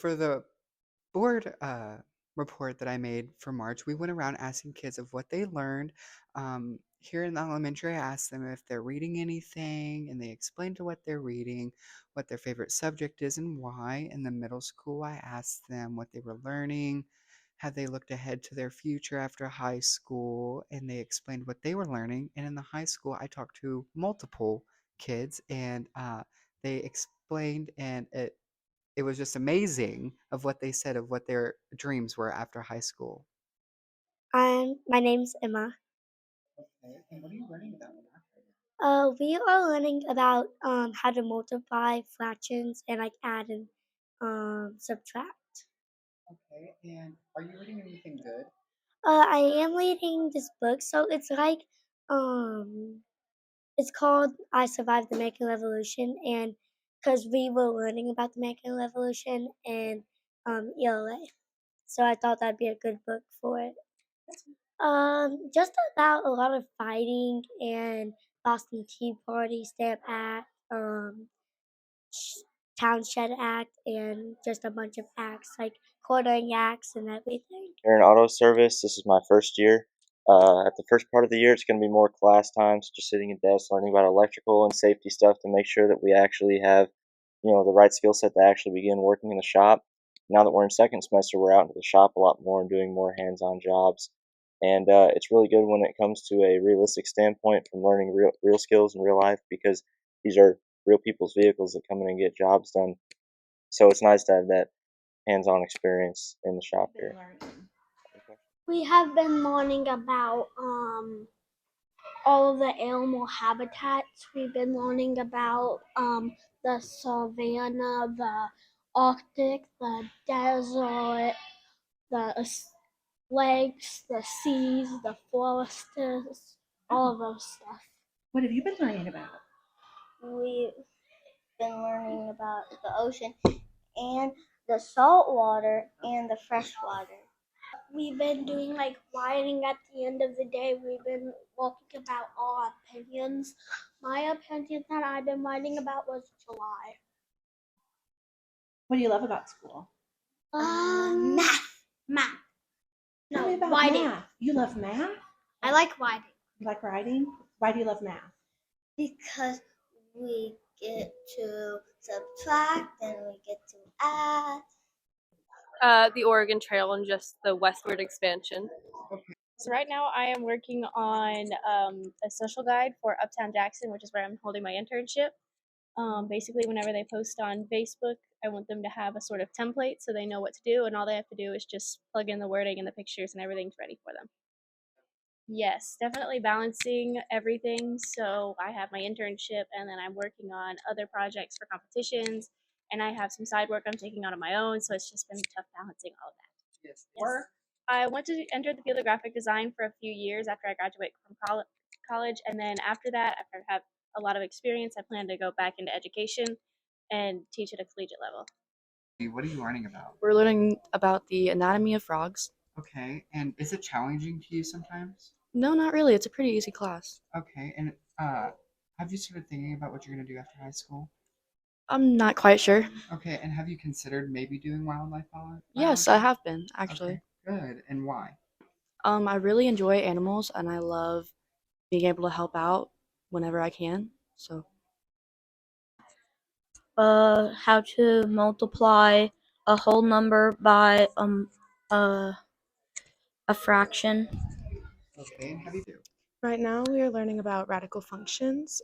For the board report that I made for March, we went around asking kids of what they learned. Here in the elementary, I asked them if they're reading anything, and they explained to what they're reading, what their favorite subject is, and why. In the middle school, I asked them what they were learning, had they looked ahead to their future after high school, and they explained what they were learning. And in the high school, I talked to multiple kids, and they explained, and it was just amazing of what they said of what their dreams were after high school. My name's Emma. Okay, and what are you learning about in math right We are learning about how to multiply fractions and like add and subtract. now? Okay, and are you reading anything good? I am reading this book, so um it's called "I Survived the American Revolution," and because we were learning about the American Revolution and ELA, so I thought that'd be a good book for it. Just about a lot of fighting and Boston Tea Party, Stamp Act, sh- Town Shed Act, and just a bunch of acts like quartering acts and everything. Here in auto service. This is my first year. At the first part of the year, it's going to be more class times, just sitting at desks, learning about electrical and safety stuff to make sure that we actually have, the right skill set to actually begin working in the shop. Now that we're in second semester, we're out into the shop a lot more and doing more hands-on jobs. And it's really good when it comes to a realistic standpoint from learning real skills in real life because these are real people's vehicles that come in and get jobs done. So it's nice to have that hands-on experience in the shop here. We have been learning about all of the animal habitats. We've been learning about the savanna, the Arctic, the desert, the lakes, the seas, the forests, all of those stuff. What have you been learning about? We've been learning about the ocean and the salt water and the fresh water. We've been doing like writing at the end of the day. We've been talking about all our opinions. My opinion that I've been writing about was July. What do you love about school? Math. Math. Tell me No, about writing. math. You love math? I like writing You like writing? Why do you love math? because we get to subtract and we get to add. The Oregon Trail and just the westward expansion. So right now I am working on a social guide for Uptown Jackson, which is where I'm holding my internship. Basically, whenever they post on Facebook, I want them to have a sort of template so they know what to do, and all they have to do is just plug in the wording and the pictures, and everything's ready for them. Yes, definitely balancing everything. So I have my internship, and then I'm working on other projects for competitions, and I have some side work I'm taking on my own. So it's just been tough balancing all of that. Yes. Yes. I went to enter the field of graphic design for a few years after I graduated from college, and then after that, after I have a lot of experience, I plan to go back into education and teach at a collegiate level. What are you learning about? We're learning about the anatomy of frogs. Okay, and is it challenging to you sometimes? No, not really. It's a pretty easy class. Okay, and have you started thinking about what you're going to do after high school? I'm not quite sure. Okay, and have you considered maybe doing wildlife Yes, I biology? have been, actually. Okay, good. And why? I really enjoy animals and I love being able to help out whenever I can. So, how to multiply a whole number by uh, a fraction. Okay, and have you do? Right now, we are learning about radical functions.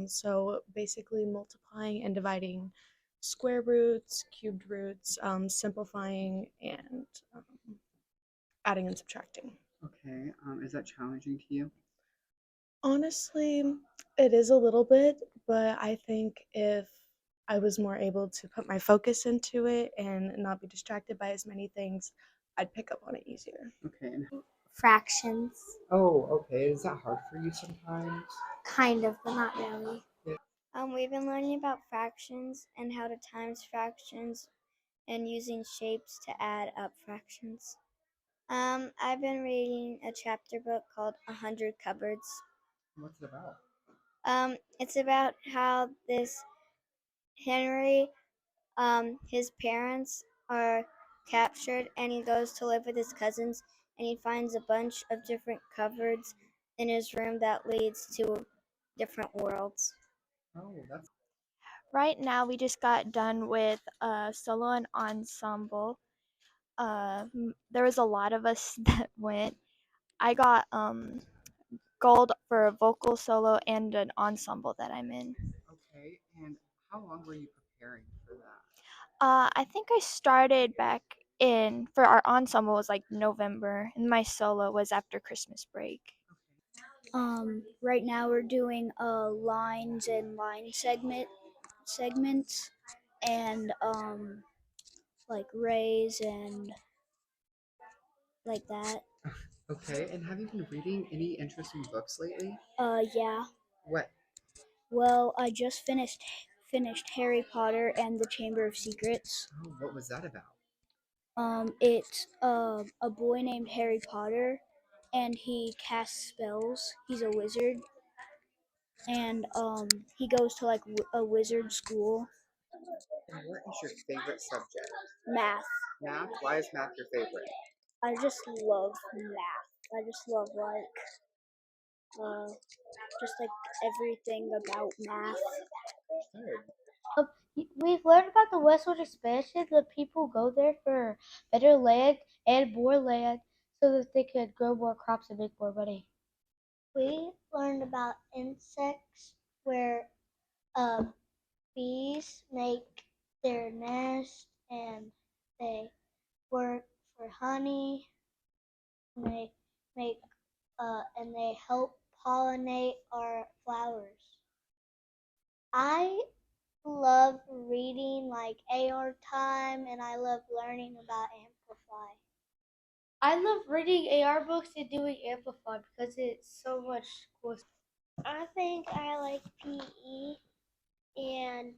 So basically, multiplying and dividing square roots, cubed roots, simplifying, and um, adding and subtracting. Okay, is that challenging to you? Honestly, it is a little bit, but I think if I was more able to put my focus into it and not be distracted by as many things, I'd pick up on it easier. Okay, and Fractions. okay. Is that hard for you sometimes? Kind of, but not really. Yeah. We've been learning about fractions and how to times fractions and using shapes to add up fractions. I've been reading a chapter book called 100 Cupboards. What's it about? It's about how this Henry, his parents are captured, and he goes to live with his cousins, and he finds a bunch of different cupboards in his room that leads to different worlds. Oh, that's Right now, we just got done with solo and ensemble. There was a lot of us that went. I got gold for a vocal solo and an ensemble that I'm in. okay. And how long were you preparing for that? I think I started back in for our ensemble was like November, and my solo was after Christmas break. Right now we're doing lines and segments and like rays and like that. Okay, and have you been reading any interesting books lately? Yeah. What? Well, I just finished Harry Potter and the Chamber of Secrets. Oh, what was that about? It's a boy named Harry Potter, and he casts spells. He's a wizard, and he goes to like a wizard school. And what is your favorite subject? Math. Math? Why is math your favorite? I just love math. I just love uh, just like everything about math. Good. We've learned about the westward expansion. The people go there for better land and more land so that they could grow more crops and make more money. We learned about insects where uh, bees make their nest and they work for honey and they make and they help pollinate our flowers. I love reading like AR time and I love learning about Amplify. I love reading AR books and doing Amplify because it's so much cool. I think I like PE and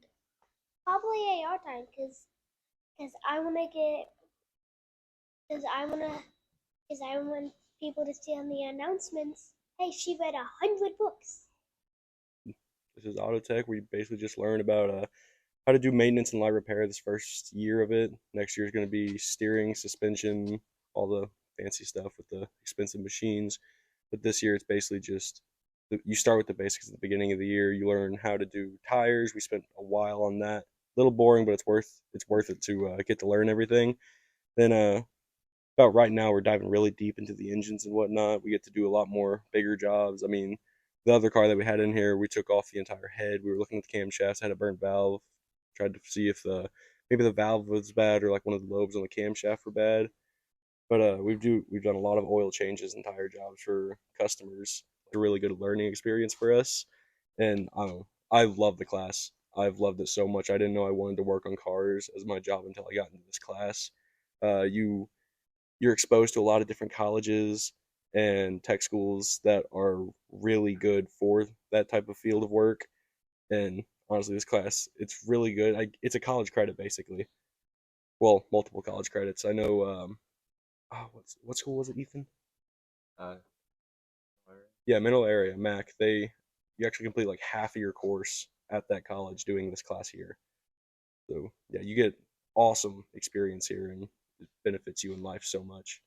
probably AR time because I want to get because I want people to see on the announcements. Hey, she read 100 books. This is auto tech. We basically just learn about how to do maintenance and light repair this first year of it. Next year is going to be steering, suspension, all the fancy stuff with the expensive machines. But this year it's basically just you start with the basics at the beginning of the year. You learn how to do tires. We spent a while on that. A little boring, but it's worth it to get to learn everything. Then about right now we're diving really deep into the engines and whatnot. We get to do a lot more bigger jobs. I mean, the other car that we had in here, we took off the entire head. We were looking at the camshafts, had a burnt valve, tried to see if maybe the valve was bad or like one of the lobes on the camshaft were bad. But we've done a lot of oil changes and tire jobs for customers. It's a really good learning experience for us, and I don't know, I love the class. I've loved it so much. I didn't know I wanted to work on cars as my job until I got into this class. You're exposed to a lot of different colleges and tech schools that are really good for that type of field of work. And honestly, this class, it's really good. It's a college credit basically. Well, multiple college credits. I know. What school was it, Ethan? Uh, yeah, Middle Area Mac. You actually complete like half of your course at that college doing this class here. So yeah, you get awesome experience here, and it benefits you in life so much.